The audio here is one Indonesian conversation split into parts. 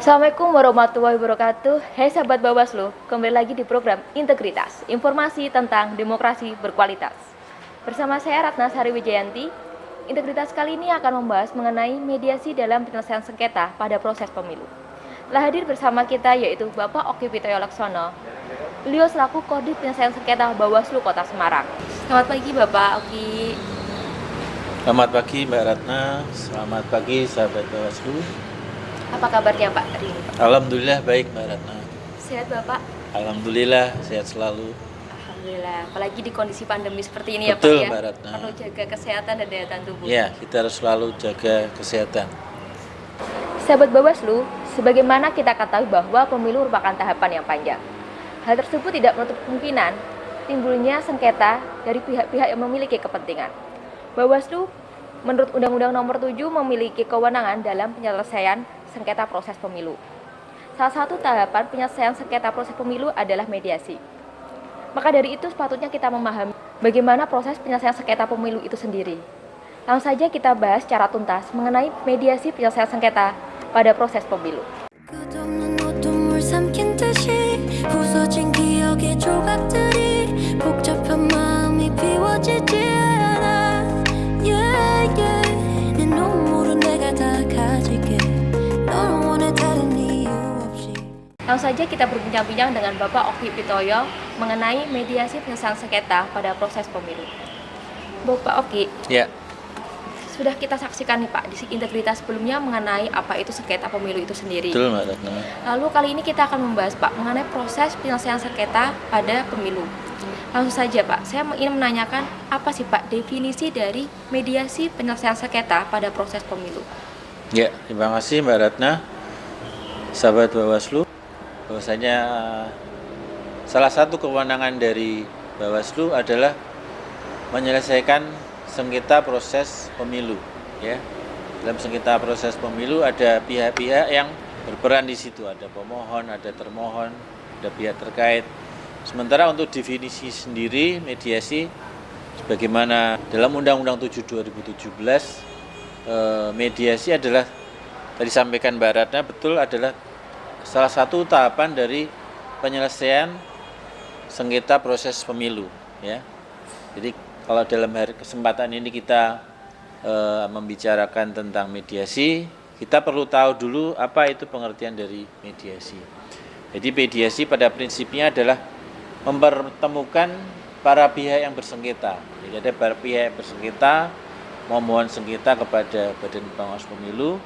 Assalamualaikum warahmatullahi wabarakatuh. Hai sahabat Bawaslu, kembali lagi di program Integritas, informasi tentang demokrasi berkualitas. Bersama saya Ratna Sari Wijayanti, Integritas kali ini akan membahas mengenai mediasi dalam penyelesaian sengketa pada proses pemilu. Telah hadir bersama kita yaitu Bapak Oki Pitoyo Laksono. Beliau selaku Kodim Penyelesaian Sengketa Bawaslu Kota Semarang. Selamat pagi Bapak Oki. Selamat pagi Mbak Ratna, selamat pagi sahabat Bawaslu. Apa kabarnya Pak hari ini? Alhamdulillah baik Mbak Ratna. Sehat Bapak? Alhamdulillah sehat selalu. Alhamdulillah, apalagi di kondisi pandemi seperti ini Betul, ya Pak ya. Mbak Ratna. Perlu jaga kesehatan dan daya tahan tubuh. Ya, kita harus selalu jaga kesehatan. Sahabat Bawaslu, sebagaimana kita ketahui bahwa pemilu merupakan tahapan yang panjang. Hal tersebut tidak menutup kemungkinan timbulnya sengketa dari pihak-pihak yang memiliki kepentingan. Bawaslu menurut Undang-Undang Nomor 7 memiliki kewenangan dalam penyelesaian sengketa proses pemilu. Salah satu tahapan penyelesaian sengketa proses pemilu adalah mediasi. Maka dari itu sepatutnya kita memahami bagaimana proses penyelesaian sengketa pemilu itu sendiri. Langsung saja kita bahas secara tuntas mengenai mediasi penyelesaian sengketa pada proses pemilu. Langsung saja kita berbincang-bincang dengan Bapak Oki Pitoyo mengenai mediasi penyelesaian sengketa pada proses pemilu. Bapak Oki, Ya, sudah kita saksikan nih Pak di integritas sebelumnya mengenai apa itu sengketa pemilu itu sendiri. betul Mbak Ratna. Lalu kali ini kita akan membahas Pak mengenai proses penyelesaian sengketa pada pemilu. Langsung saja Pak, saya ingin menanyakan apa sih Pak definisi dari mediasi penyelesaian sengketa pada proses pemilu? Ya, terima kasih Mbak Ratna. Sahabat Bawaslu, bahwasanya salah satu kewenangan dari Bawaslu adalah menyelesaikan sengketa proses pemilu. Ya, dalam sengketa proses pemilu ada pihak-pihak yang berperan di situ, ada pemohon, ada termohon, ada pihak terkait. Sementara untuk definisi sendiri mediasi, sebagaimana dalam Undang-Undang 7 2017, mediasi adalah tadi sampaikan Mbak Ratna betul adalah salah satu tahapan dari penyelesaian sengketa proses pemilu, ya. Jadi kalau dalam kesempatan ini kita membicarakan tentang mediasi, kita perlu tahu dulu apa itu pengertian dari mediasi. Jadi mediasi pada prinsipnya adalah mempertemukan para pihak yang bersengketa. Jadi ada para pihak yang bersengketa memohon sengketa kepada Badan Pengawas Pemilu,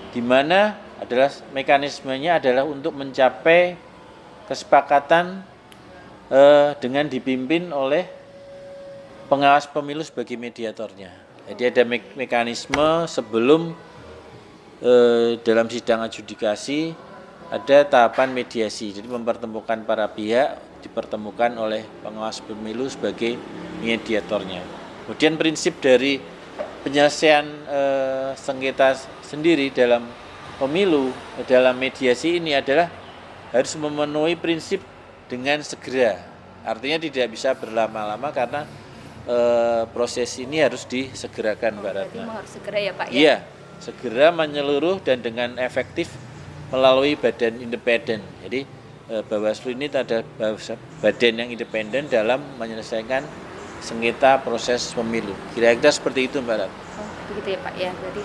di mana adalah mekanismenya adalah untuk mencapai kesepakatan dengan dipimpin oleh pengawas pemilu sebagai mediatornya. Jadi ada mekanisme sebelum dalam sidang adjudikasi ada tahapan mediasi. Jadi mempertemukan para pihak dipertemukan oleh pengawas pemilu sebagai mediatornya. Kemudian prinsip dari penyelesaian sengketa sendiri dalam pemilu, dalam mediasi ini adalah harus memenuhi prinsip dengan segera. Artinya tidak bisa berlama-lama karena proses ini harus disegerakan Mbak Ratna. Berarti harus segera ya Pak ya? Iya, segera menyeluruh dan dengan efektif melalui badan independen. Jadi Bawaslu ini ada badan yang independen dalam menyelesaikan sengketa proses pemilu. Kira-kira seperti itu Mbak Ratna. Oh, begitu ya Pak ya. Berarti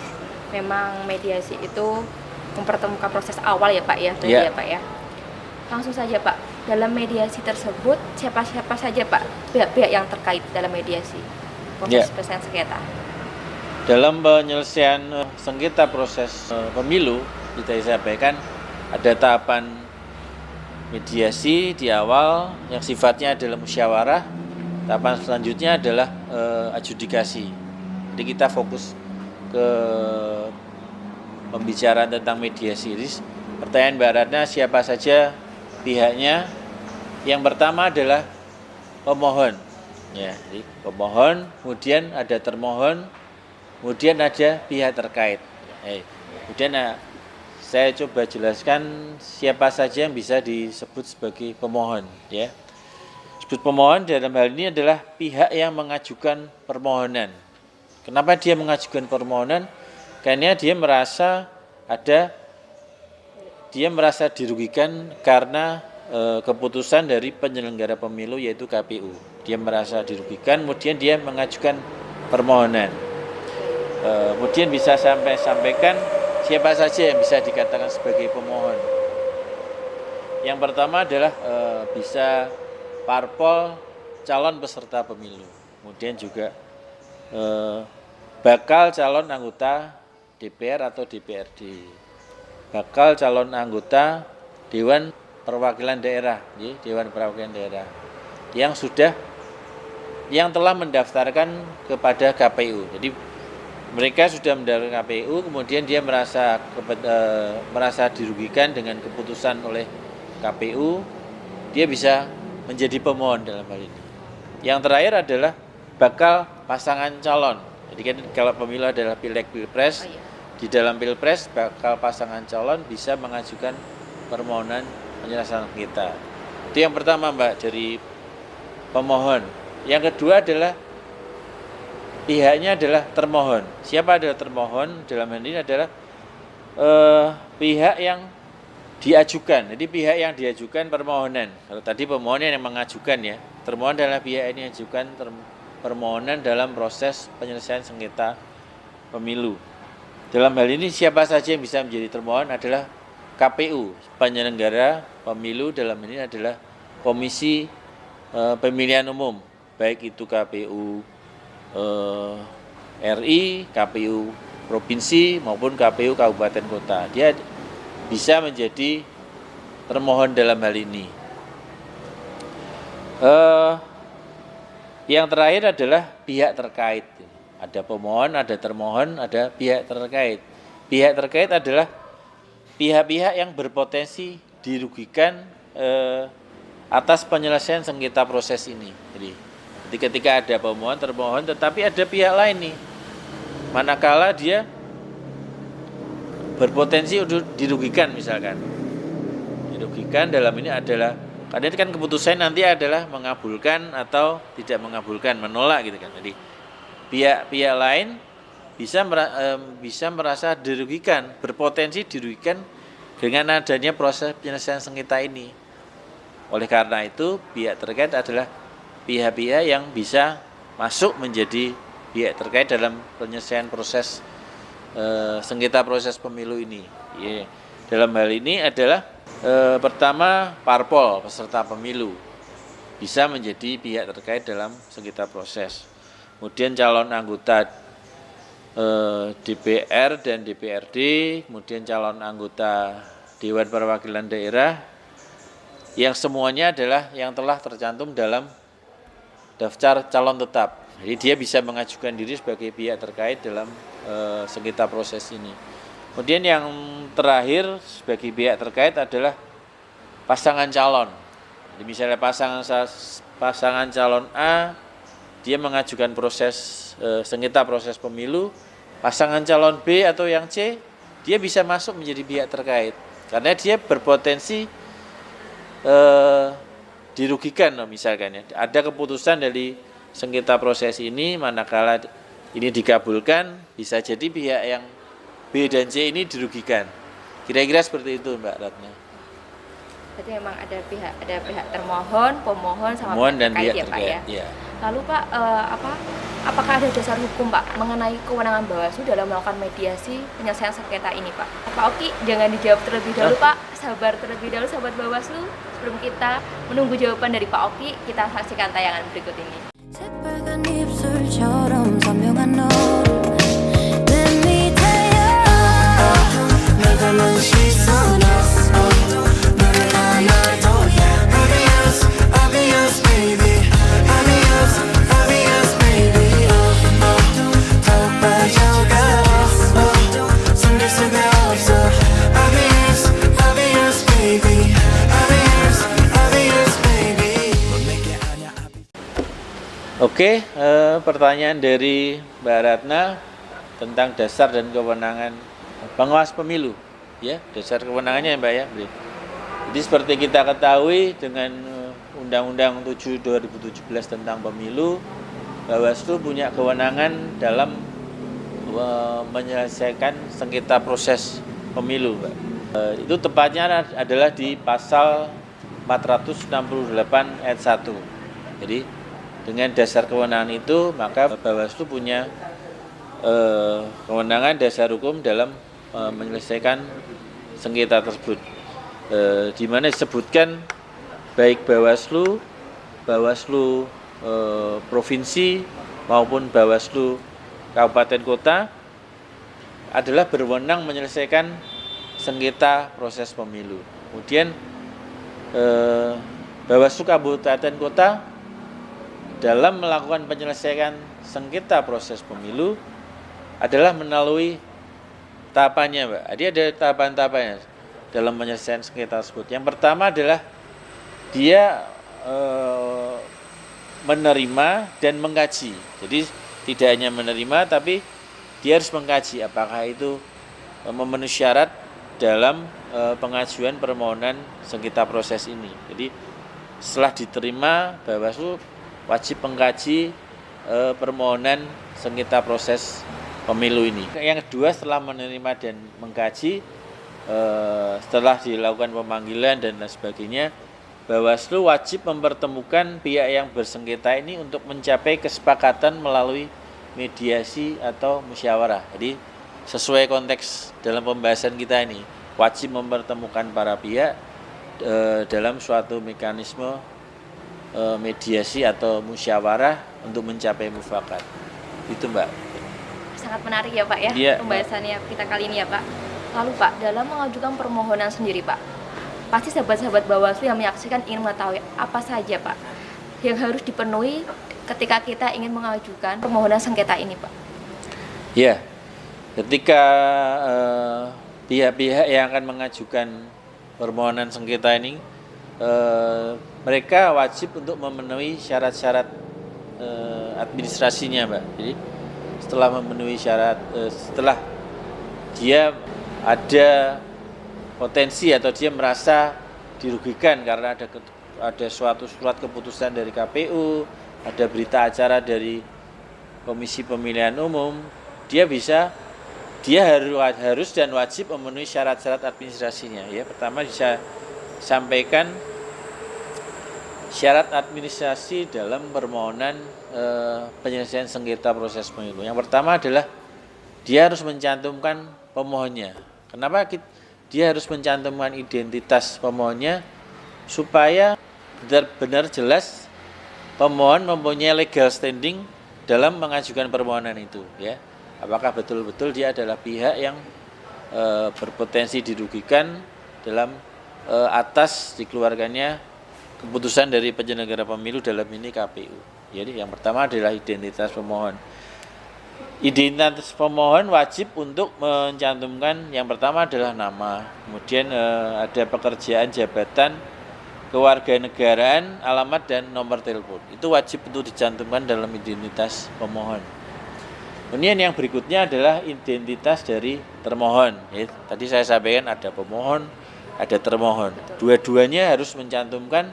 memang mediasi itu mempertemukan proses awal ya Pak ya. Berarti ya Pak ya. Langsung saja Pak, dalam mediasi tersebut siapa-siapa saja Pak pihak-pihak yang terkait dalam mediasi proses penyelesaian sengketa? Dalam penyelesaian sengketa proses pemilu, kita sampaikan ada tahapan mediasi di awal yang sifatnya adalah musyawarah. Tahapan selanjutnya adalah adjudikasi. Jadi kita fokus ke pembicaraan tentang mediasi. Jadi pertanyaan Mbak Ratna, siapa saja pihaknya? Yang pertama adalah pemohon. Ya, jadi pemohon, kemudian ada termohon, kemudian ada pihak terkait. Kemudian saya coba jelaskan siapa saja yang bisa disebut sebagai pemohon. Ya, disebut pemohon dalam hal ini adalah pihak yang mengajukan permohonan. Kenapa dia mengajukan permohonan? Karena dia merasa ada dia merasa dirugikan karena keputusan dari penyelenggara pemilu yaitu KPU. Dia merasa dirugikan, kemudian dia mengajukan permohonan. Kemudian bisa sampaikan siapa saja yang bisa dikatakan sebagai pemohon. Yang pertama adalah bisa parpol calon peserta pemilu, kemudian juga bakal calon anggota DPR atau DPRD, bakal calon anggota Dewan Perwakilan Daerah, Dewan Perwakilan Daerah yang telah mendaftarkan kepada KPU. Jadi mereka sudah mendaftar KPU, kemudian dia merasa dirugikan dengan keputusan oleh KPU, dia bisa menjadi pemohon dalam hal ini. Yang terakhir adalah bakal pasangan calon. Jadi kan kalau pemilu adalah pileg pilpres, di dalam pilpres bakal pasangan calon bisa mengajukan permohonan penyelesaian sengketa. Itu yang pertama, Mbak, dari pemohon. Yang kedua adalah pihaknya adalah termohon. Siapa adalah termohon? Dalam hal ini adalah pihak yang diajukan. Jadi pihak yang diajukan permohonan. Kalau tadi pemohon yang mengajukan ya, termohon adalah pihak yang diajukan permohonan dalam proses penyelesaian sengketa pemilu. Dalam hal ini siapa saja yang bisa menjadi termohon adalah KPU, penyelenggara pemilu. Dalam ini adalah Komisi Pemilihan Umum, baik itu KPU RI, KPU Provinsi maupun KPU Kabupaten Kota. Dia bisa menjadi termohon dalam hal ini. Yang terakhir adalah pihak terkait. Ada pemohon, ada termohon, ada pihak terkait. Pihak terkait adalah pihak-pihak yang berpotensi dirugikan atas penyelesaian sengketa proses ini. Jadi ketika ada pemohon, termohon, tetapi ada pihak lain nih, manakala dia berpotensi untuk dirugikan, misalkan dirugikan dalam ini adalah, karena ini kan keputusan nanti adalah mengabulkan atau tidak mengabulkan, menolak gitu kan. Jadi pihak lain bisa merasa dirugikan, berpotensi dirugikan dengan adanya proses penyelesaian sengketa ini. Oleh karena itu pihak terkait adalah pihak-pihak yang bisa masuk menjadi pihak terkait dalam penyelesaian proses sengketa proses pemilu ini. Dalam hal ini adalah pertama parpol peserta pemilu bisa menjadi pihak terkait dalam sengketa proses. Kemudian calon anggota DPR dan DPRD, kemudian calon anggota Dewan Perwakilan Daerah, yang semuanya adalah yang telah tercantum dalam daftar calon tetap. Jadi dia bisa mengajukan diri sebagai pihak terkait dalam sengketa proses ini. Kemudian yang terakhir sebagai pihak terkait adalah pasangan calon. Jadi misalnya pasangan calon A, dia mengajukan proses sengketa proses pemilu, pasangan calon B atau yang C, dia bisa masuk menjadi pihak terkait. Karena dia berpotensi dirugikan misalkan ya. Ada keputusan dari sengketa proses ini, manakala ini dikabulkan, bisa jadi pihak yang B dan C ini dirugikan. Kira-kira seperti itu, Mbak Ratna. Berarti memang ada pihak termohon, pemohon, sama pihak terkait ya, Pak ya. Ya. Lalu Pak, apakah ada dasar hukum Pak mengenai kewenangan Bawaslu dalam melakukan mediasi penyelesaian sengketa ini Pak? Pak Oki, jangan dijawab terlebih dahulu Pak, sabar terlebih dahulu sahabat Bawaslu. Sebelum kita menunggu jawaban dari Pak Oki, kita saksikan tayangan berikut ini. 새빨간 입술처럼 선명한 너 Let me tell you 내가 넌 시선에 너를 하나도 Obvious, obvious baby Obvious, obvious baby 더 빠져가 숨길 수가 없어 Obvious, obvious baby Obvious, obvious baby Oke, pertanyaan dari Mbak Ratna tentang dasar dan kewenangan pengawas pemilu, ya, dasar kewenangannya ya, Mbak ya. Jadi seperti kita ketahui dengan Undang-Undang 7 2017 tentang pemilu, Bawaslu punya kewenangan dalam menyelesaikan sengketa proses pemilu, Mbak. Itu tepatnya adalah di pasal 468 ayat 1. Jadi dengan dasar kewenangan itu maka Bawaslu punya kewenangan dasar hukum dalam menyelesaikan sengketa tersebut. Di mana disebutkan baik Bawaslu provinsi maupun Bawaslu kabupaten kota adalah berwenang menyelesaikan sengketa proses pemilu. Kemudian Bawaslu kabupaten kota dalam melakukan penyelesaian sengketa proses pemilu adalah melalui tahapannya, Mbak. Jadi ada tahapan-tahapannya dalam penyelesaian sengketa tersebut. Yang pertama adalah dia menerima dan mengkaji. Jadi tidak hanya menerima tapi dia harus mengkaji apakah itu memenuhi syarat dalam pengajuan permohonan sengketa proses ini. Jadi setelah diterima, Bawaslu wajib mengkaji permohonan sengketa proses pemilu ini. Yang kedua, setelah menerima dan mengkaji, setelah dilakukan pemanggilan dan lain sebagainya, Bawaslu wajib mempertemukan pihak yang bersengketa ini untuk mencapai kesepakatan melalui mediasi atau musyawarah. Jadi sesuai konteks dalam pembahasan kita ini, wajib mempertemukan para pihak dalam suatu mekanisme mediasi atau musyawarah untuk mencapai mufakat. Itu, Mbak. Sangat menarik ya Pak ya, Iya, pembahasannya kita kali ini ya Pak. Lalu Pak, dalam mengajukan permohonan sendiri Pak, pasti sahabat-sahabat Bawaslu yang menyaksikan ingin mengetahui apa saja Pak yang harus dipenuhi ketika kita ingin mengajukan permohonan sengketa ini Pak. Ya, ketika pihak-pihak yang akan mengajukan permohonan sengketa ini, mereka wajib untuk memenuhi syarat-syarat administrasinya, Mbak. Jadi setelah memenuhi syarat, setelah dia ada potensi atau dia merasa dirugikan karena ada suatu surat keputusan dari KPU, ada berita acara dari Komisi Pemilihan Umum, dia harus dan wajib memenuhi syarat-syarat administrasinya. Ya, pertama bisa sampaikan syarat administrasi dalam permohonan penyelesaian sengketa proses pemilu. Yang pertama adalah dia harus mencantumkan pemohonnya. Kenapa dia harus mencantumkan identitas pemohonnya? Supaya benar-benar jelas pemohon mempunyai legal standing dalam mengajukan permohonan itu, ya. Apakah betul-betul dia adalah pihak yang berpotensi dirugikan dalam atas dikeluarkannya keputusan dari penyelenggara pemilu, dalam ini KPU. Jadi yang pertama adalah identitas pemohon. Identitas pemohon wajib untuk mencantumkan yang pertama adalah nama, kemudian ada pekerjaan, jabatan, kewarganegaraan, alamat, dan nomor telepon. Itu wajib untuk dicantumkan dalam identitas pemohon. Kemudian yang berikutnya adalah identitas dari termohon. Ya, tadi saya sampaikan ada pemohon, ada termohon. Dua-duanya harus mencantumkan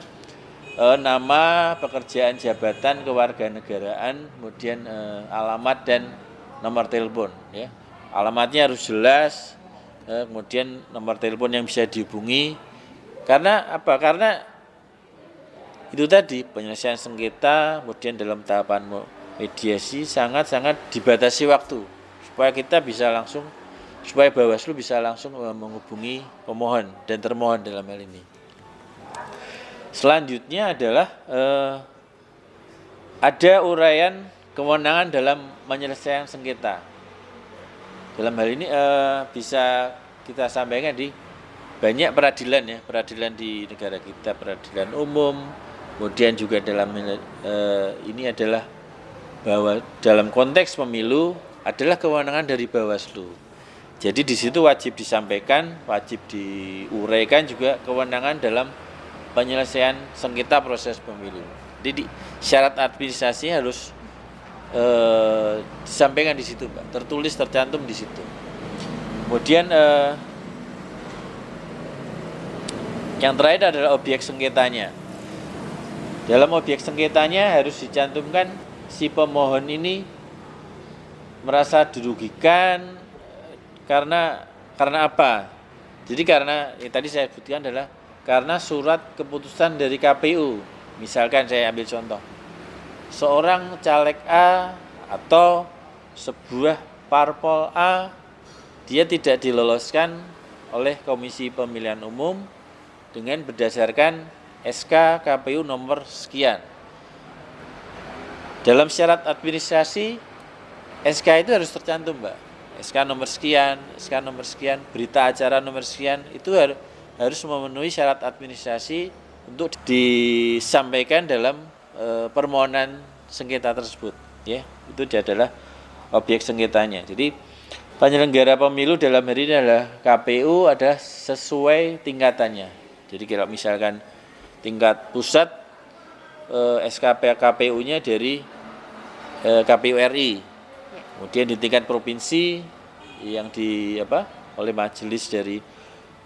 nama, pekerjaan, jabatan, kewarganegaraan, kemudian alamat dan nomor telepon. Ya. Alamatnya harus jelas, kemudian nomor telepon yang bisa dihubungi. Karena apa? Karena itu tadi penyelesaian sengketa, kemudian dalam tahapan mediasi sangat-sangat dibatasi waktu supaya Bawaslu bisa langsung menghubungi pemohon dan termohon dalam hal ini. Selanjutnya adalah ada uraian kewenangan dalam penyelesaian sengketa. Dalam hal ini bisa kita sampaikan di banyak peradilan, ya, peradilan di negara kita, peradilan umum, kemudian juga dalam ini adalah bahwa dalam konteks pemilu adalah kewenangan dari Bawaslu. Jadi di situ wajib disampaikan, wajib diuraikan juga kewenangan dalam penyelesaian sengketa proses pemilu. Jadi syarat administrasi harus disampaikan di situ, Pak. Tertulis, tercantum di situ. Kemudian yang terakhir adalah objek sengketanya. Dalam objek sengketanya harus dicantumkan si pemohon ini merasa dirugikan karena apa? Jadi karena tadi saya sebutkan adalah karena surat keputusan dari KPU. Misalkan saya ambil contoh, seorang caleg A atau sebuah parpol A, dia tidak diloloskan oleh Komisi Pemilihan Umum dengan berdasarkan SK KPU nomor sekian. Dalam syarat administrasi, SK itu harus tercantum, Mbak. SK nomor sekian, berita acara nomor sekian, itu harus memenuhi syarat administrasi untuk disampaikan dalam permohonan sengketa tersebut. Ya, itu adalah objek sengketanya. Jadi penyelenggara pemilu dalam hari ini adalah KPU adalah sesuai tingkatannya. Jadi kalau misalkan tingkat pusat SKP KPU-nya dari KPU RI. Kemudian di tingkat provinsi yang oleh majelis dari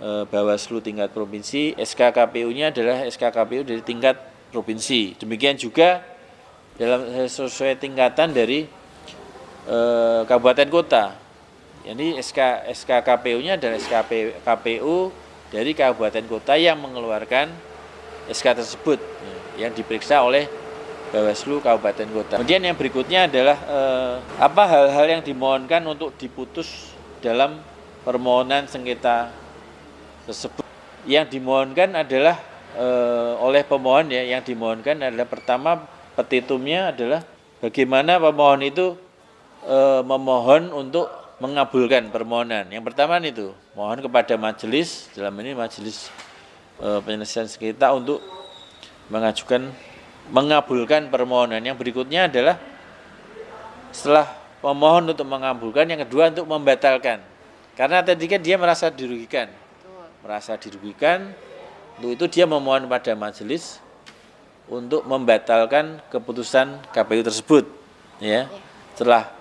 Bawaslu tingkat provinsi, SK KPU-nya adalah SK KPU dari tingkat provinsi. Demikian juga dalam sesuai tingkatan dari kabupaten kota. Jadi SK KPU-nya adalah SK KPU dari kabupaten kota yang mengeluarkan SK tersebut yang diperiksa oleh Bawaslu Kabupaten Kota. Kemudian yang berikutnya adalah apa hal-hal yang dimohonkan untuk diputus dalam permohonan sengketa tersebut. Yang dimohonkan adalah oleh pemohon ya, yang dimohonkan adalah pertama petitumnya adalah bagaimana pemohon itu memohon untuk mengabulkan permohonan. Yang pertama itu mohon kepada majelis, dalam ini majelis penyelesaian sengketa untuk mengabulkan permohonan. Yang berikutnya adalah setelah pemohon untuk mengabulkan, yang kedua untuk membatalkan. Karena tadi kan dia merasa dirugikan. Untuk itu dia memohon pada majelis untuk membatalkan keputusan KPU tersebut. Ya. Setelah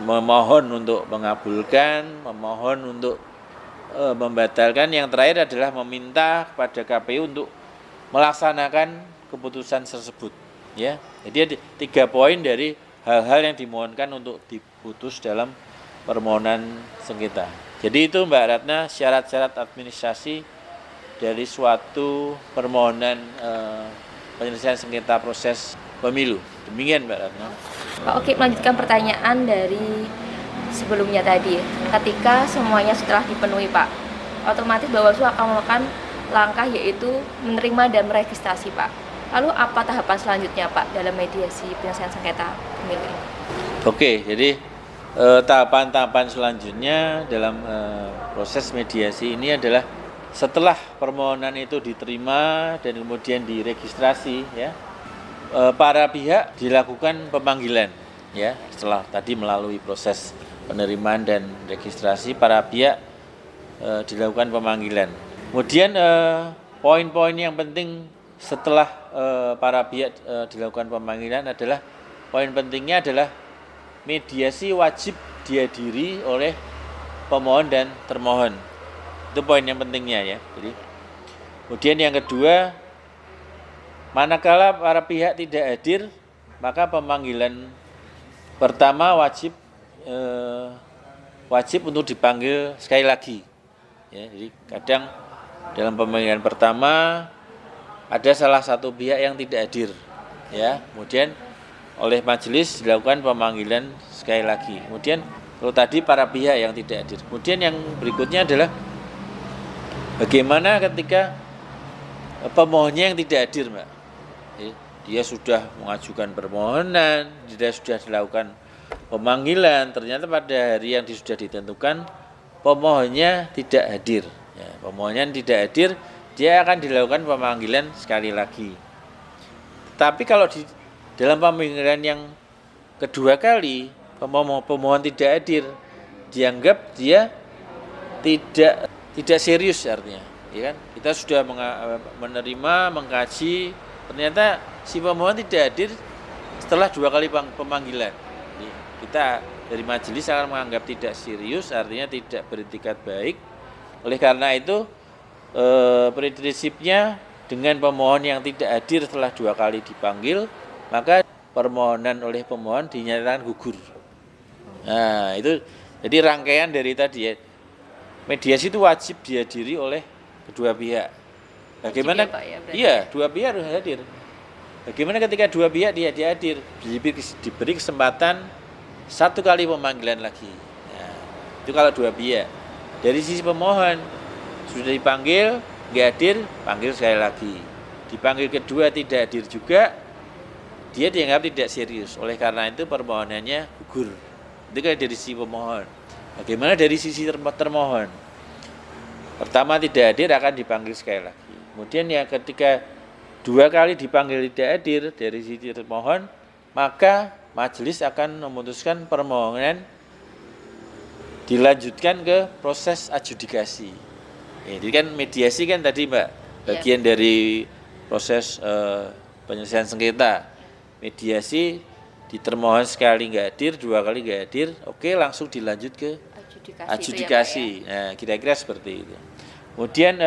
memohon untuk mengabulkan, memohon untuk membatalkan, yang terakhir adalah meminta kepada KPU untuk melaksanakan keputusan tersebut, ya. Jadi 3 poin dari hal-hal yang dimohonkan untuk diputus dalam permohonan sengketa. Jadi itu Mbak Ratna syarat-syarat administrasi dari suatu permohonan penyelesaian sengketa proses pemilu. Demikian Mbak Ratna. Pak, oke, melanjutkan pertanyaan dari sebelumnya tadi. Ketika semuanya setelah dipenuhi, Pak, otomatis Bawaslu akan melakukan langkah yaitu menerima dan meregistrasi, Pak. Lalu apa tahapan selanjutnya, Pak, dalam mediasi penyelesaian sengketa pemilu ini? Oke, jadi tahapan-tahapan selanjutnya dalam proses mediasi ini adalah setelah permohonan itu diterima dan kemudian diregistrasi, ya, para pihak dilakukan pemanggilan, ya. Setelah tadi melalui proses penerimaan dan registrasi, para pihak dilakukan pemanggilan. Kemudian poin-poin yang penting setelah para pihak dilakukan pemanggilan adalah poin pentingnya adalah mediasi wajib dihadiri oleh pemohon dan termohon. Itu poin yang pentingnya, ya. Jadi kemudian yang kedua, manakala para pihak tidak hadir, maka pemanggilan pertama wajib untuk dipanggil sekali lagi. Ya, jadi kadang dalam pemanggilan pertama ada salah satu pihak yang tidak hadir, ya. Kemudian oleh majelis dilakukan pemanggilan sekali lagi. Kemudian kalau tadi para pihak yang tidak hadir. Kemudian yang berikutnya adalah bagaimana ketika pemohonnya yang tidak hadir, Mbak. Dia sudah mengajukan permohonan, dia sudah dilakukan pemanggilan, ternyata pada hari yang sudah ditentukan pemohonnya tidak hadir. Ya, pemohonnya tidak hadir, dia akan dilakukan pemanggilan sekali lagi. Tapi kalau di dalam pemanggilan yang kedua kali pemohon tidak hadir, dianggap dia tidak serius artinya, ya kan? Kita sudah menerima, mengkaji, ternyata si pemohon tidak hadir setelah 2 kali pemanggilan. Jadi, kita dari majelis akan menganggap tidak serius, artinya tidak beretikat baik. Oleh karena itu prinsipnya dengan pemohon yang tidak hadir setelah 2 kali dipanggil, maka permohonan oleh pemohon dinyatakan gugur. Nah, itu jadi rangkaian dari tadi, ya. mediasi itu wajib dihadiri oleh kedua pihak. Bagaimana? ya, Pak, ya, berarti. Iya, dua pihak harus hadir. Bagaimana ketika dua pihak dia hadir, diberi kesempatan 1 kali pemanggilan lagi. Nah, itu kalau dua pihak. Dari sisi pemohon sudah dipanggil, nggak hadir, panggil sekali lagi. Dipanggil kedua tidak hadir juga, dia dianggap tidak serius. Oleh karena itu permohonannya gugur. Itu kan dari sisi pemohon. Bagaimana dari sisi termohon? Pertama tidak hadir akan dipanggil sekali lagi. Kemudian yang ketika 2 kali dipanggil tidak hadir dari sisi termohon, maka majelis akan memutuskan permohonan dilanjutkan ke proses adjudikasi. Jadi kan mediasi kan tadi Mbak, bagian dari proses penyelesaian sengketa. Mediasi di termohon sekali nggak hadir, 2 kali nggak hadir, oke langsung dilanjut ke adjudikasi. Nah, kira-kira seperti itu. Kemudian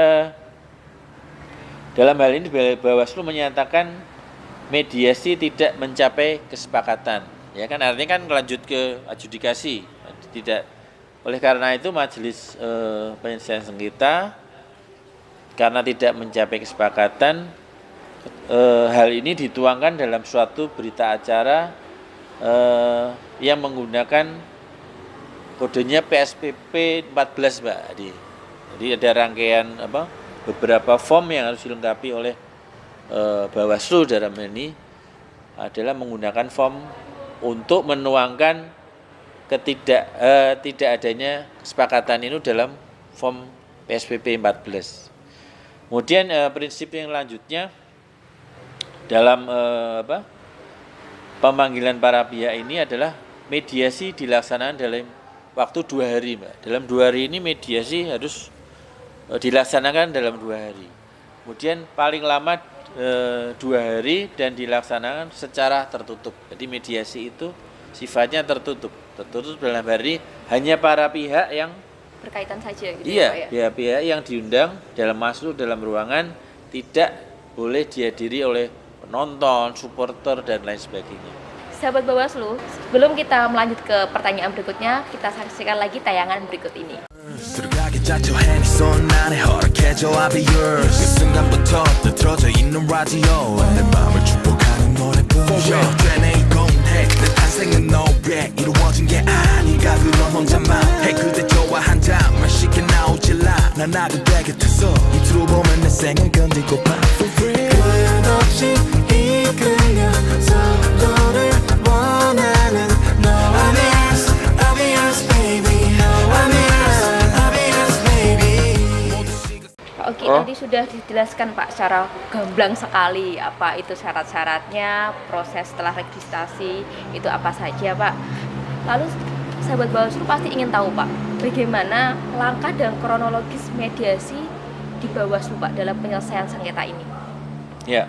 dalam hal ini Bawaslu menyatakan mediasi tidak mencapai kesepakatan. Ya kan artinya kan lanjut ke adjudikasi. Tidak. Oleh karena itu majelis penyelesaian sengketa karena tidak mencapai kesepakatan, hal ini dituangkan dalam suatu berita acara yang menggunakan kodenya PSPP 14 Mbak Adi. Jadi ada rangkaian beberapa form yang harus dilengkapi oleh Bawaslu dalam ini adalah menggunakan form untuk menuangkan tidak adanya kesepakatan itu dalam form PSPP 14. Kemudian prinsip yang lanjutnya dalam pemanggilan para pihak ini adalah mediasi dilaksanakan dalam waktu 2 hari, Mbak. Dalam 2 hari ini mediasi harus dilaksanakan dalam 2 hari. Kemudian paling lama 2 hari dan dilaksanakan secara tertutup. Jadi mediasi itu sifatnya tertutup. Tertutup dalam hari hanya para pihak yang berkaitan saja gitu iya, ya, Pak, ya? pihak-pihak yang diundang masuk dalam ruangan tidak boleh dihadiri oleh penonton, supporter dan lain sebagainya. Sahabat Bawaslu, sebelum kita melanjut ke pertanyaan berikutnya, kita saksikan lagi tayangan berikut ini. 들어가기 작죠 hand 손 안에 허락해줘 I'll be yours 그 순간부터 뜨들어져 있는 라디오 내 맘을 축복하는 노래뿐 For real 되네 이건해 내 탄생은 너에 이루어진 게 아닌가 그런 혼자만 해 그대 좋아 한 잔만 쉽게 나오질 않아 나 그대 곁에서 입술로 보면 내 생을 건들고파 For real 끝없이 이끌려 서로를 원하는 너와 내 I'll be yours baby I'll be yours Oke, nanti sudah dijelaskan Pak secara gamblang sekali apa itu syarat-syaratnya, proses setelah registrasi itu apa saja Pak. Lalu sahabat Bawaslu pasti ingin tahu Pak, bagaimana langkah dan kronologis mediasi di Bawaslu Pak dalam penyelesaian sengketa ini. Ya,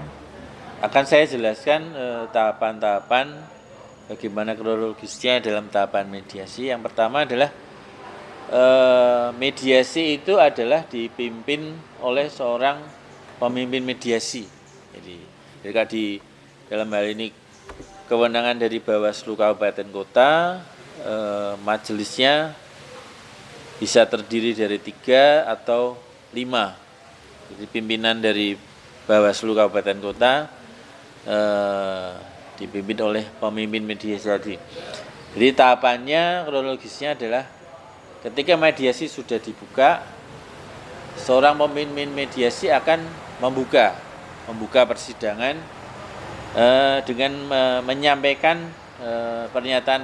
akan saya jelaskan tahapan-tahapan bagaimana kronologisnya dalam tahapan mediasi. Yang pertama adalah mediasi itu adalah dipimpin oleh seorang pemimpin mediasi. Jadi di dalam hal ini kewenangan dari Bawaslu Kabupaten Kota, majelisnya bisa terdiri dari 3 atau 5. Jadi pimpinan dari Bawaslu Kabupaten Kota dipimpin oleh pemimpin mediasi tadi. Jadi tahapannya kronologisnya adalah ketika mediasi sudah dibuka, seorang pemimpin mediasi akan membuka persidangan dengan menyampaikan pernyataan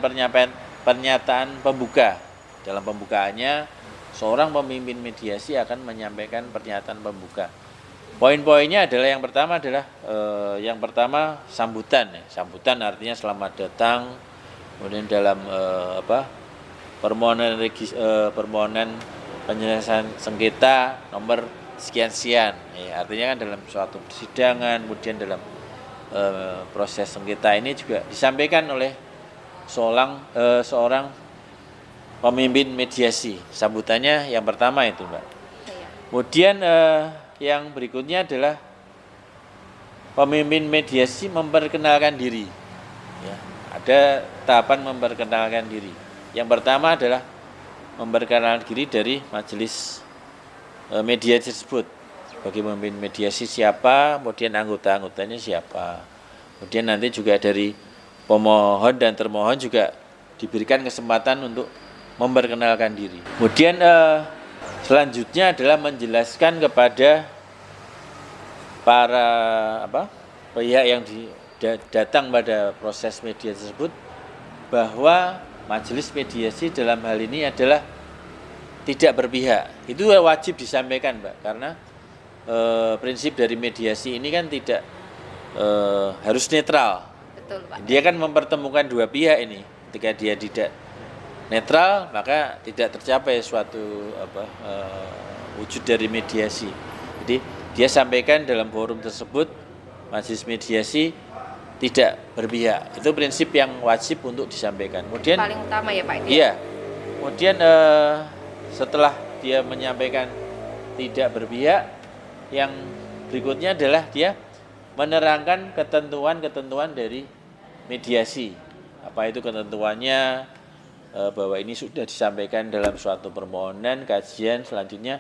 pembuka. Dalam pembukaannya, seorang pemimpin mediasi akan menyampaikan pernyataan pembuka. Poin-poinnya adalah yang pertama sambutan. Sambutan artinya selamat datang. Kemudian dalam permohonan penyelesaian sengketa nomor sekian-sekian. Artinya kan dalam suatu persidangan, kemudian dalam proses sengketa ini juga disampaikan oleh seorang pemimpin mediasi. Sambutannya yang pertama itu, Mbak. Kemudian yang berikutnya adalah pemimpin mediasi memperkenalkan diri. Ya, ada tahapan memperkenalkan diri. Yang pertama adalah memperkenalkan diri dari majelis mediasi tersebut. Sebagai pemimpin mediasi siapa, kemudian anggota-anggotanya siapa. Kemudian nanti juga dari pemohon dan termohon juga diberikan kesempatan untuk memperkenalkan diri. Kemudian selanjutnya adalah menjelaskan kepada para pihak yang datang pada proses mediasi tersebut bahwa majelis mediasi dalam hal ini adalah tidak berpihak. Itu wajib disampaikan, Mbak, karena prinsip dari mediasi ini kan tidak harus netral. Betul, Pak. Dia kan mempertemukan dua pihak ini. Ketika dia tidak netral, maka tidak tercapai suatu wujud dari mediasi. Jadi dia sampaikan dalam forum tersebut, majelis mediasi tidak berpihak. Itu prinsip yang wajib untuk disampaikan. Kemudian Paling utama ya, Pak. iya. Kemudian setelah dia menyampaikan tidak berpihak, yang berikutnya adalah dia menerangkan ketentuan-ketentuan dari mediasi. Apa itu ketentuannya, bahwa ini sudah disampaikan dalam suatu permohonan, kajian, selanjutnya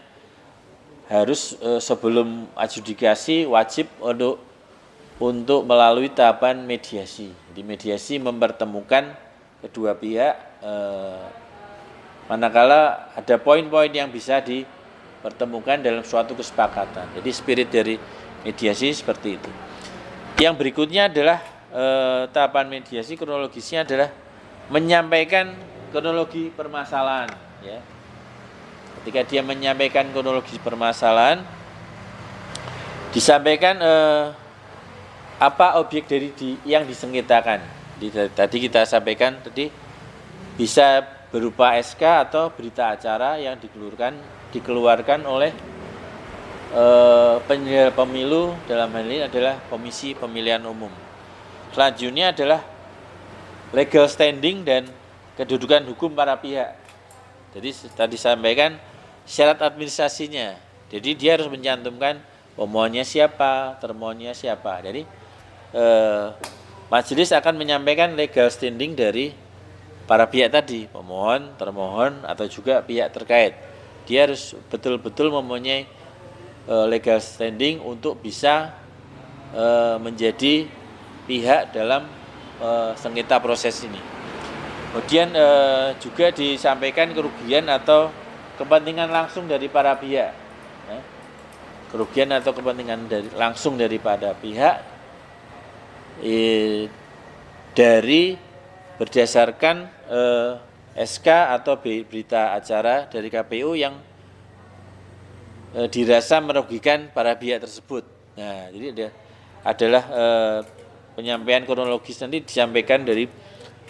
harus sebelum adjudikasi wajib untuk melalui tahapan mediasi. Jadi mediasi mempertemukan kedua pihak, manakala ada poin-poin yang bisa dipertemukan dalam suatu kesepakatan. Jadi spirit dari mediasi seperti itu. Yang berikutnya adalah tahapan mediasi, kronologisnya adalah menyampaikan kronologi permasalahan. Ya. Ketika dia menyampaikan kronologi permasalahan, disampaikan apa objek dari yang disengketakan. Tadi kita sampaikan bisa berupa SK atau berita acara yang dikeluarkan oleh penyelenggara pemilu, dalam hal ini adalah Komisi Pemilihan Umum. Selanjutnya adalah legal standing dan kedudukan hukum para pihak. Jadi tadi sampaikan syarat administrasinya. Jadi dia harus mencantumkan pemohonnya siapa, termohonnya siapa. Jadi majelis akan menyampaikan legal standing dari para pihak tadi, pemohon, termohon, atau juga pihak terkait. Dia harus betul-betul mempunyai legal standing untuk bisa menjadi pihak dalam sengketa proses ini. Kemudian juga disampaikan kerugian atau kepentingan langsung dari para pihak. Kerugian atau kepentingan langsung daripada pihak dari berdasarkan SK atau berita acara dari KPU yang dirasa merugikan para pihak tersebut. Nah, jadi adalah penyampaian kronologis nanti disampaikan dari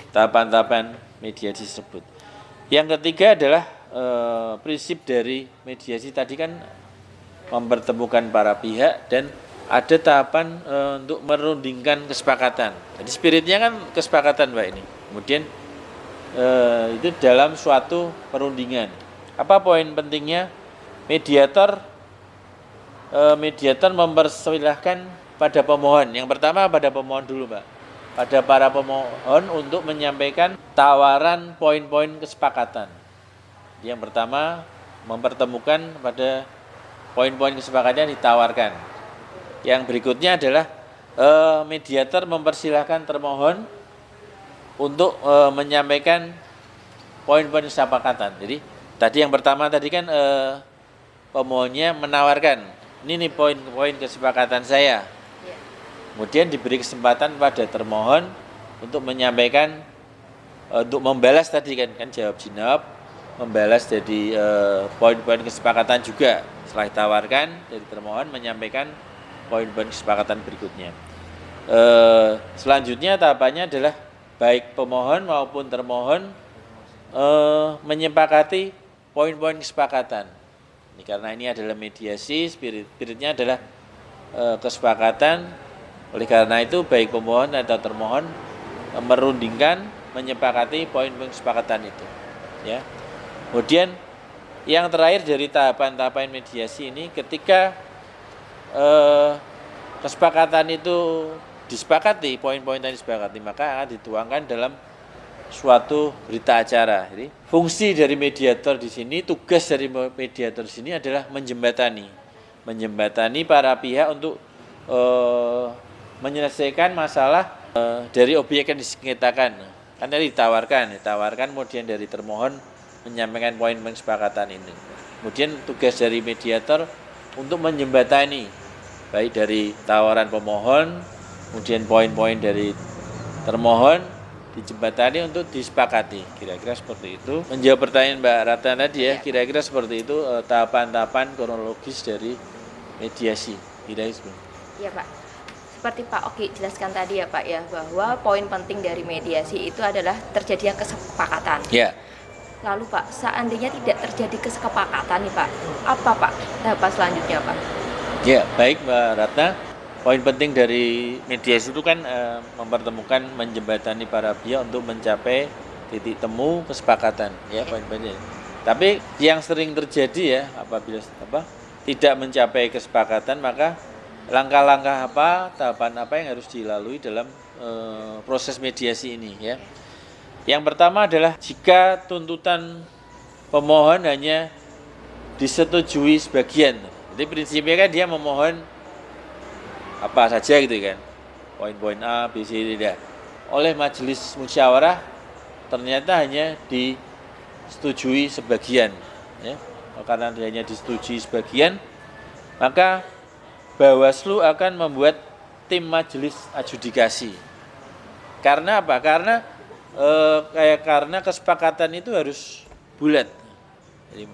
tahapan-tahapan mediasi tersebut. Yang ketiga adalah prinsip dari mediasi tadi kan mempertemukan para pihak dan ada tahapan untuk merundingkan kesepakatan. Jadi spiritnya kan kesepakatan, Mbak, ini. Kemudian itu dalam suatu perundingan. Apa poin pentingnya? Mediator mempersilahkan pada pemohon. Yang pertama pada pemohon dulu, Mbak. Pada para pemohon untuk menyampaikan tawaran poin-poin kesepakatan. Yang pertama mempertemukan pada poin-poin kesepakatan yang ditawarkan. Yang berikutnya adalah mediator mempersilahkan termohon untuk menyampaikan poin-poin kesepakatan. Jadi tadi yang pertama tadi kan pemohonnya menawarkan, ini nih poin-poin kesepakatan saya. Kemudian diberi kesempatan pada termohon untuk menyampaikan, untuk membalas tadi kan jawab jinab, membalas jadi poin-poin kesepakatan juga. Setelah ditawarkan dari termohon menyampaikan poin-poin kesepakatan berikutnya. Selanjutnya tahapannya adalah baik pemohon maupun termohon menyepakati poin-poin kesepakatan. Ini karena ini adalah mediasi, spiritnya adalah kesepakatan. Oleh karena itu baik pemohon atau termohon merundingkan, menyepakati poin-poin kesepakatan itu. Ya. Kemudian yang terakhir dari tahapan-tahapan mediasi ini, ketika kesepakatan itu disepakati, poin-poin yang disepakati, maka akan dituangkan dalam suatu berita acara. Jadi fungsi dari mediator di sini, tugas dari mediator di sini adalah menjembatani para pihak untuk menyelesaikan masalah dari objek yang disengketakan. Kan tadi ditawarkan, kemudian dari termohon menyampaikan poin-poin kesepakatan ini. Kemudian tugas dari mediator untuk menjembatani, baik dari tawaran pemohon, kemudian poin-poin dari termohon, dijembatani untuk disepakati. Kira-kira seperti itu. Menjawab pertanyaan Mbak Ratna tadi ya, kira-kira seperti itu tahapan-tahapan kronologis dari mediasi. Iya Pak, seperti Pak Oki jelaskan tadi ya Pak ya, bahwa poin penting dari mediasi itu adalah terjadinya kesepakatan. Ya. Lalu Pak, seandainya tidak terjadi kesepakatan nih Pak, apa Pak tahapan selanjutnya Pak? Ya, baik Mbak Ratna. Poin penting dari mediasi itu kan mempertemukan, menjembatani para pihak untuk mencapai titik temu kesepakatan, ya poin-poinnya. Tapi yang sering terjadi ya, apabila tidak mencapai kesepakatan, maka langkah-langkah apa, tahapan apa yang harus dilalui dalam proses mediasi ini ya. Yang pertama adalah jika tuntutan pemohon hanya disetujui sebagian. Jadi prinsipnya kan dia memohon apa saja gitu kan, poin-poin A, B, C, D. Oleh majelis musyawarah ternyata hanya disetujui sebagian ya. Karena hanya disetujui sebagian, maka Bawaslu akan membuat tim majelis adjudikasi. Karena apa? Karena kesepakatan itu harus bulat. Jadi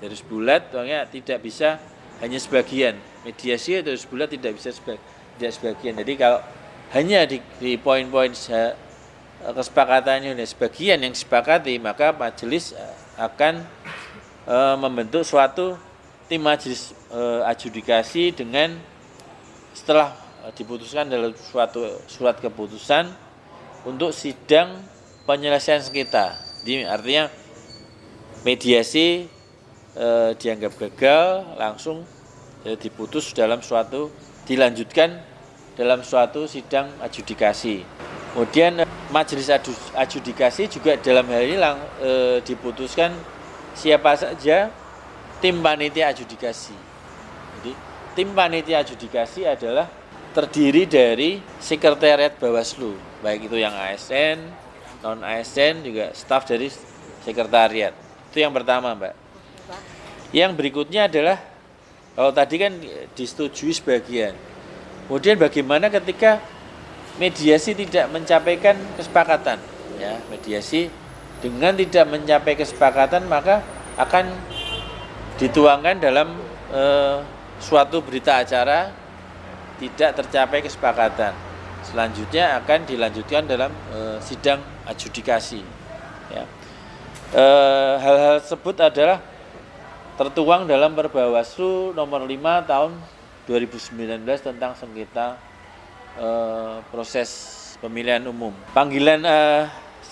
harus bulat, makanya tidak bisa hanya sebagian. Mediasi itu harus bulat, tidak bisa sebagian. Jadi kalau hanya di poin-poin kesepakatannya hanya sebagian yang disepakati, maka majelis akan membentuk suatu tim majelis adjudikasi dengan setelah diputuskan dalam suatu surat keputusan untuk sidang penyelesaian sengketa. Jadi artinya mediasi dianggap gagal, langsung diputus dilanjutkan dalam suatu sidang adjudikasi. Kemudian majelis adjudikasi juga dalam hal ini diputuskan siapa saja tim panitia adjudikasi. Jadi tim panitia adjudikasi adalah terdiri dari sekretariat Bawaslu, baik itu yang ASN, non ASN, juga staf dari sekretariat. Itu yang pertama, Mbak. Yang berikutnya adalah, kalau tadi kan disetujui sebagian. Kemudian bagaimana ketika mediasi tidak mencapaikan kesepakatan? Ya, mediasi dengan tidak mencapai kesepakatan maka akan dituangkan dalam suatu berita acara tidak tercapai kesepakatan. Selanjutnya akan dilanjutkan dalam sidang adjudikasi. Ya. Hal-hal tersebut adalah tertuang dalam Perbawaslu nomor 5 tahun 2019 tentang sengketa proses pemilihan umum. Panggilan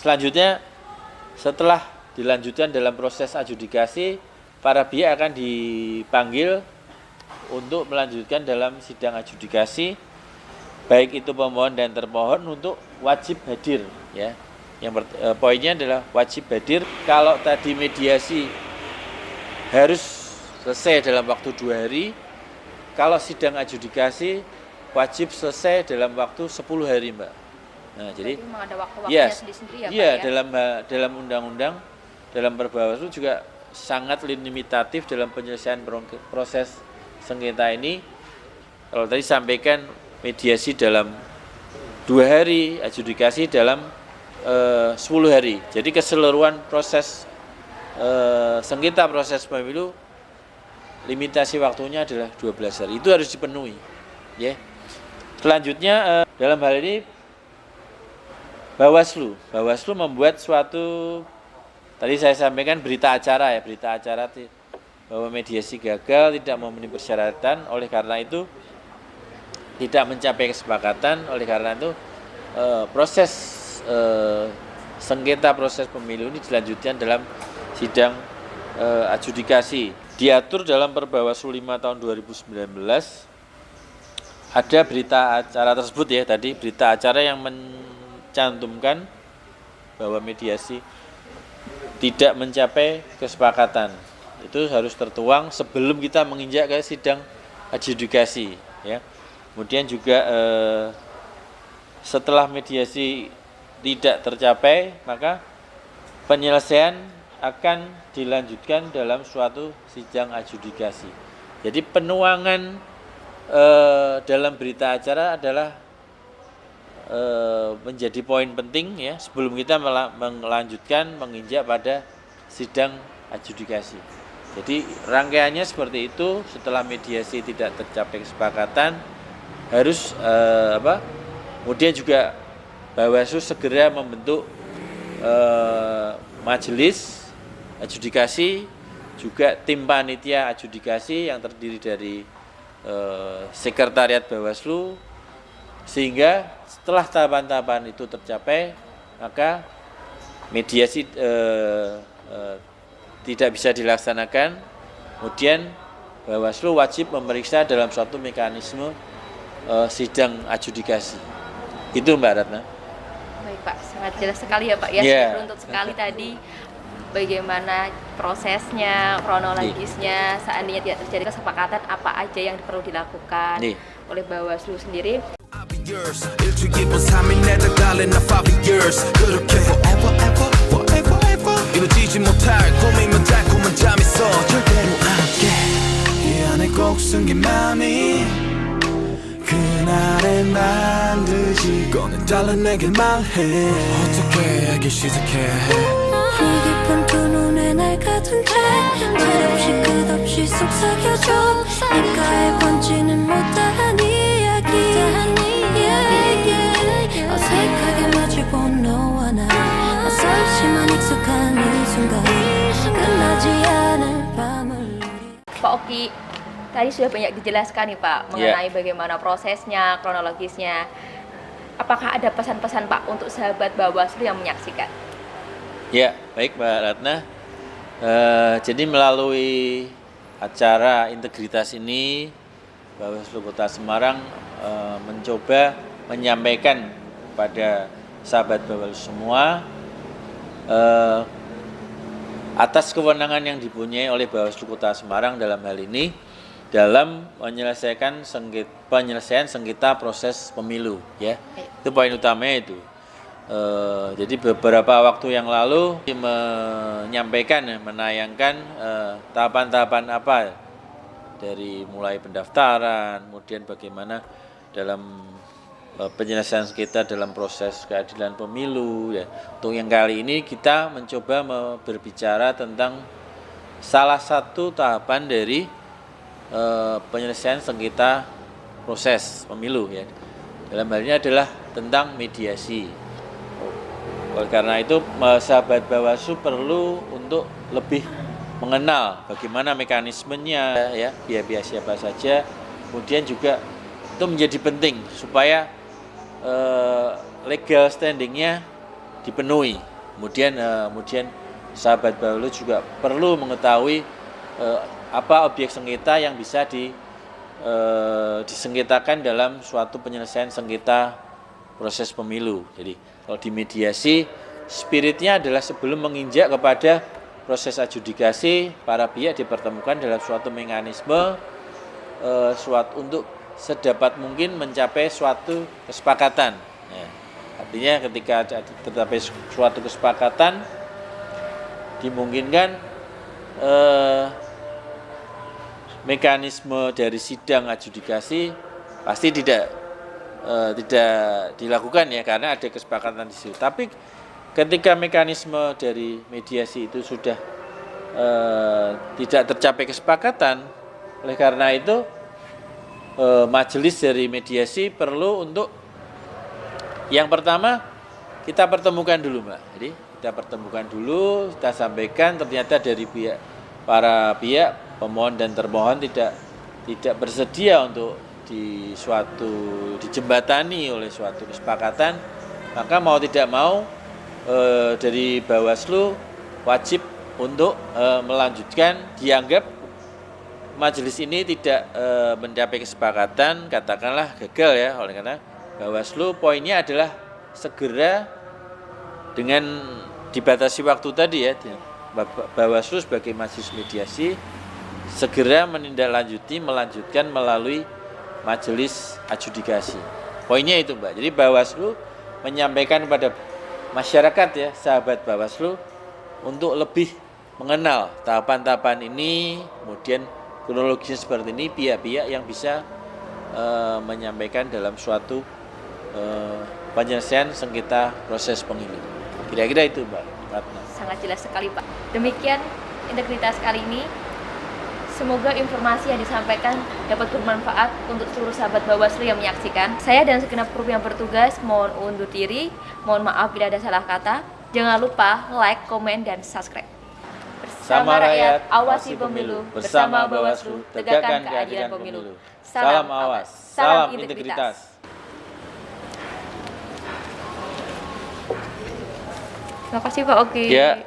selanjutnya setelah dilanjutkan dalam proses adjudikasi, para pihak akan dipanggil untuk melanjutkan dalam sidang adjudikasi, baik itu pemohon dan termohon untuk wajib hadir ya. Yang poinnya adalah wajib hadir. Kalau tadi mediasi harus selesai dalam waktu 2 hari, kalau sidang adjudikasi wajib selesai dalam waktu 10 hari, Mbak. Nah, jadi memang ada waktu-waktunya sendiri ya, iya, Pak ya? dalam undang-undang, dalam Perbawaslu juga sangat limitatif dalam penyelesaian proses sengketa ini. Kalau tadi sampaikan mediasi dalam 2 hari, adjudikasi dalam 10 hari. Jadi keseluruhan proses sengketa proses pemilu limitasi waktunya adalah 12 hari. Itu harus dipenuhi. Ya. Selanjutnya dalam hal ini Bawaslu membuat suatu, tadi saya sampaikan berita acara ya, berita acara bahwa mediasi gagal, tidak memenuhi persyaratan, oleh karena itu tidak mencapai kesepakatan, oleh karena itu proses sengketa proses pemilu ini dilanjutkan dalam sidang adjudikasi. Diatur dalam Perbawaslu 5 tahun 2019, ada berita acara tersebut ya, tadi berita acara yang mencantumkan bahwa mediasi tidak mencapai kesepakatan. Itu harus tertuang sebelum kita menginjak ke sidang adjudikasi, ya. Kemudian juga setelah mediasi tidak tercapai, maka penyelesaian akan dilanjutkan dalam suatu sidang adjudikasi. Jadi penuangan dalam berita acara adalah menjadi poin penting, ya, sebelum kita melanjutkan menginjak pada sidang adjudikasi. Jadi rangkaiannya seperti itu. Setelah mediasi tidak tercapai kesepakatan, harus kemudian juga Bawaslu segera membentuk majelis adjudikasi, juga tim panitia adjudikasi yang terdiri dari sekretariat Bawaslu, sehingga setelah tahapan-tahapan itu tercapai, maka mediasi tidak bisa dilaksanakan. Kemudian Bawaslu wajib memeriksa dalam suatu mekanisme sidang adjudikasi. Itu Mbak Ratna. Baik Pak, sangat jelas sekali ya Pak ya. Yeah. Runtut sekali tadi bagaimana prosesnya, kronologisnya, seandainya tidak terjadi kesepakatan apa aja yang perlu dilakukan oleh Bawaslu sendiri. 일주일분 3일 내다갈래 나 5 years 그렇게 forever ever forever ever 이루어지지 못할 꿈이면 달콤한 잠 있어 절대로 안깨 이 안에 꼭 숨긴 맘이 그날의 반드시 꺼내 달라 내게 말해 어떻게 알기 시작해 이 깊은 두 눈에 날 가둔 채 말없이 끝없이 속삭여줘 입가에 번지는 못다한 이야기 어색하게 마주본 너와 나 낯설지만 익숙한 이 순간 끝나지 않을 밤을 Pak Oki, tadi sudah banyak dijelaskan nih Pak mengenai bagaimana prosesnya, kronologisnya. Apakah ada pesan-pesan Pak untuk sahabat Bawaslu yang menyaksikan? Ya, baik Mbak Ratna. Jadi melalui acara integritas ini, Bawaslu Kota Semarang mencoba menyampaikan kepada sahabat Bawaslu semua atas kewenangan yang dipunyai oleh Bawaslu Kota Semarang dalam hal ini dalam menyelesaikan penyelesaian sengketa proses pemilu, ya. Itu poin utamanya itu. Jadi beberapa waktu yang lalu menyampaikan, menayangkan tahapan-tahapan apa dari mulai pendaftaran, kemudian bagaimana dalam penyelesaian sengketa dalam proses keadilan pemilu, ya. Untuk yang kali ini kita mencoba berbicara tentang salah satu tahapan dari penyelesaian sengketa proses pemilu, ya. Dalam hal ini adalah tentang mediasi. Oleh karena itu sahabat Bawaslu perlu untuk lebih mengenal bagaimana mekanismenya, ya, pihak-pihak siapa saja. Kemudian juga itu menjadi penting supaya legal standingnya dipenuhi. Kemudian sahabat Bawaslu juga perlu mengetahui apa objek sengketa yang bisa disengketakan dalam suatu penyelesaian sengketa proses pemilu. Jadi kalau di mediasi, spiritnya adalah sebelum menginjak kepada proses adjudikasi, para pihak dipertemukan dalam suatu mekanisme untuk sedapat mungkin mencapai suatu kesepakatan. Ya. Artinya ketika tercapai suatu kesepakatan, dimungkinkan mekanisme dari sidang adjudikasi pasti tidak dilakukan, ya, karena ada kesepakatan di situ. Tapi ketika mekanisme dari mediasi itu sudah tidak tercapai kesepakatan, oleh karena itu majelis dari mediasi perlu untuk yang pertama kita pertemukan dulu, Mbak. Jadi kita pertemukan dulu, kita sampaikan ternyata dari para pihak pemohon dan termohon tidak bersedia untuk dijembatani oleh suatu kesepakatan, maka mau tidak mau dari Bawaslu wajib untuk melanjutkan. Dianggap majelis ini tidak mencapai kesepakatan, katakanlah gagal, ya. Oleh karena Bawaslu poinnya adalah segera dengan dibatasi waktu tadi ya, Bawaslu sebagai majelis mediasi segera melanjutkan melalui majelis adjudikasi. Poinnya itu Mbak. Jadi Bawaslu menyampaikan kepada masyarakat ya, sahabat Bawaslu untuk lebih mengenal tahapan-tahapan ini, kemudian kronologisnya seperti ini, pihak-pihak yang bisa menyampaikan dalam suatu penyelesaian sengketa proses pemilu. Kira-kira itu Mbak Ratna. Sangat jelas sekali Pak. Demikian integritas kali ini. Semoga informasi yang disampaikan dapat bermanfaat untuk seluruh sahabat Bawaslu yang menyaksikan. Saya dan segenap kru yang bertugas mohon undur diri. Mohon maaf bila ada salah kata. Jangan lupa like, komen, dan subscribe. Bersama rakyat, awasi pemilu. Bersama Bawaslu, tegakkan keadilan pemilu. Salam awas, salam integritas. Terima kasih Pak Oki. Ya.